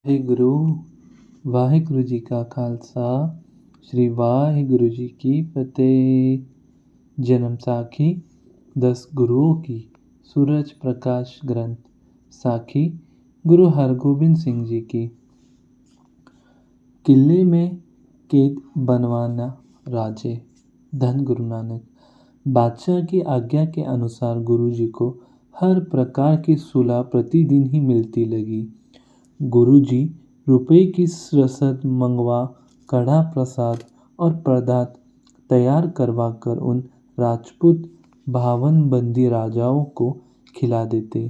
ਵਾਹਿਗੁਰੂ ਵਾਹਿਗੁਰੂ ਜੀ ਕਾ ਖਾਲਸਾ ਸ਼੍ਰੀ ਵਾਹਿਗुरु जी की फतेह। जन्म साखी 10 गुरुओं की। सूरज प्रकाश ग्रंथ। साखी गुरु हरगोबिंद सिंह जी की। किले में कैद बनवाना राजे। धन गुरु नानक। बादशाह की आज्ञा के अनुसार गुरु जी को हर प्रकार की सुलह प्रतिदिन ही मिलती लगी। गुरु जी रुपए की रसद मंगवा कड़ा प्रसाद और पदार्थ तैयार करवा कर उन राजपूत भावनबंदी राजाओं को खिला देते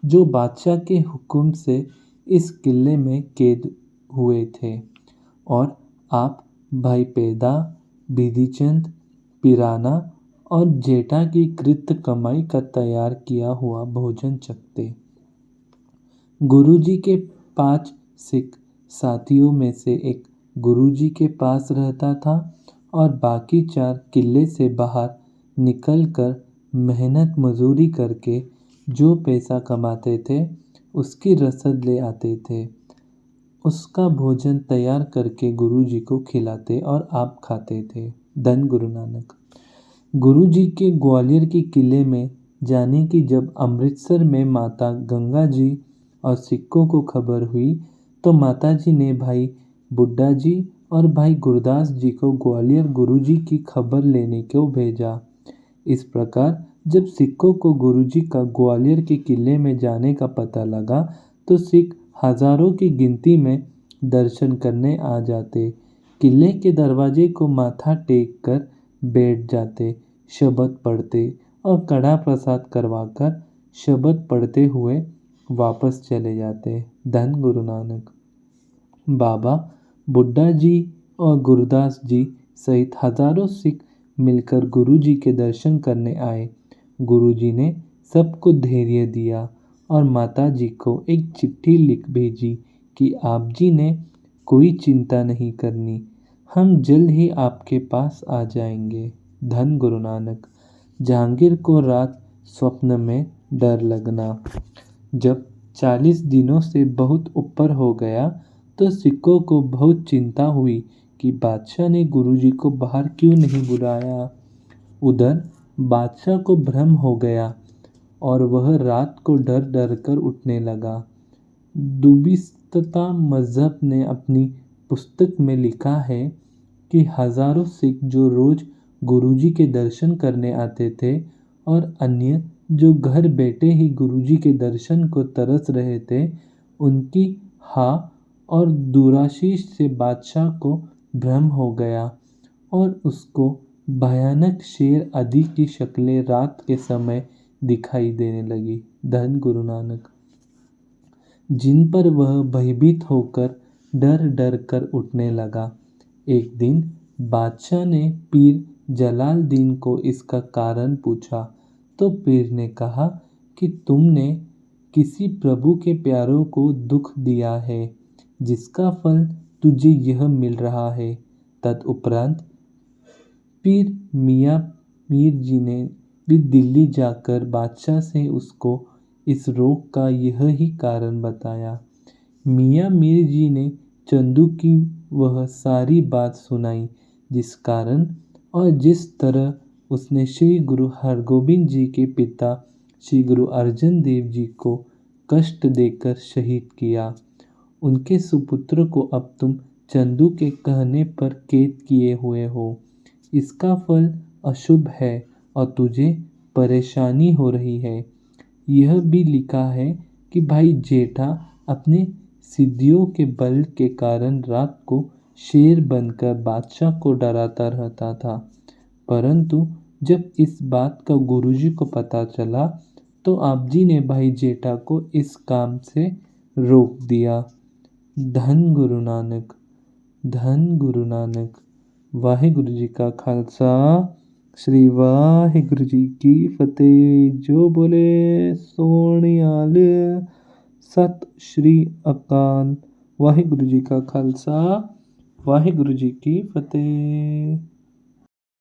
जो बादशाह के हुक्म से इस किले में कैद हुए थे। और आप भाई पैदा, बिधिचंद, पिराना और जेठा की कृत कमाई का तैयार किया हुआ भोजन चखते। गुरुजी के 5 सिख साथियों में से एक गुरुजी के पास रहता था और बाकी 4 किले से बाहर निकलकर मेहनत मजूरी करके जो पैसा कमाते थे उसकी रसद ले आते थे। उसका भोजन तैयार करके गुरुजी को खिलाते और आप खाते थे। धन गुरु नानक। गुरुजी के ग्वालियर के किले में जाने की जब अमृतसर में माता गंगा जी और सिखों को खबर हुई तो माता जी ने भाई बुड्ढा जी और भाई गुरदास जी को ग्वालियर गुरुजी की खबर लेने को भेजा। इस प्रकार जब सिखों को गुरुजी का ग्वालियर के किले में जाने का पता लगा तो सिख हजारों की गिनती में दर्शन करने आ जाते। किले के दरवाजे को माथा टेक कर बैठ जाते, शब्द पढ़ते और कड़ा प्रसाद करवाकर शब्द पढ़ते हुए वापस चले जाते। धन गुरु नानक। बाबा बुड्ढा जी और गुरदास जी सहित हजारों सिख मिलकर गुरुजी के दर्शन करने आए। गुरुजी ने सबको धैर्य दिया और माता जी को एक चिट्ठी लिख भेजी कि आप जी ने कोई चिंता नहीं करनी, हम जल्द ही आपके पास आ जाएंगे। धन गुरु नानक। जहांगीर को रात स्वप्न में डर लगना। जब 40 दिनों से बहुत ऊपर हो गया तो सिखों को बहुत चिंता हुई कि बादशाह ने गुरुजी को बाहर क्यों नहीं बुलाया। उधर बादशाह को भ्रम हो गया और वह रात को डर डर कर उठने लगा। दुबिस्ता मजहब ने अपनी पुस्तक में लिखा है कि हजारों सिख जो रोज गुरुजी के दर्शन करने आते थे और अन्य जो घर बैठे ही गुरुजी के दर्शन को तरस रहे थे, उनकी हा और दुराशीष से बादशाह को भ्रम हो गया और उसको भयानक शेर आदि की शक्लें रात के समय दिखाई देने लगी। धन गुरु नानक। जिन पर वह भयभीत होकर डर डर कर उठने लगा। एक दिन बादशाह ने पीर जलालदीन को इसका कारण पूछा तो पीर ने कहा कि तुमने किसी प्रभु के प्यारों को दुख दिया है जिसका फल तुझे यह मिल रहा है। तदुपरांत पीर मियाँ मीर जी ने भी दिल्ली जाकर बादशाह से उसको इस रोग का यह ही कारण बताया। मियाँ मीर जी ने चंदू की वह सारी बात सुनाई जिस कारण और जिस तरह उसने श्री गुरु हरगोबिंद जी के पिता श्री गुरु अर्जन देव जी को कष्ट देकर शहीद किया। उनके सुपुत्र को अब तुम चंदू के कहने पर कैद किए हुए हो। इसका फल अशुभ है और तुझे परेशानी हो रही है। यह भी लिखा है कि भाई जेठा अपने सिद्धियों के बल के कारण रात को शेर बनकर बादशाह को डराता रहता था, परंतु जब इस बात का गुरुजी को पता चला तो आप जी ने भाई जेठा को इस काम से रोक दिया। धन गुरु नानक। धन गुरु नानक। वाहिगुरु जी का खालसा श्री वाहिगुरु जी की फतेह। जो बोले सोनियाल सत श्री अकाल। वाहिगुरु जी का खालसा वाहिगुरु जी की फतेह।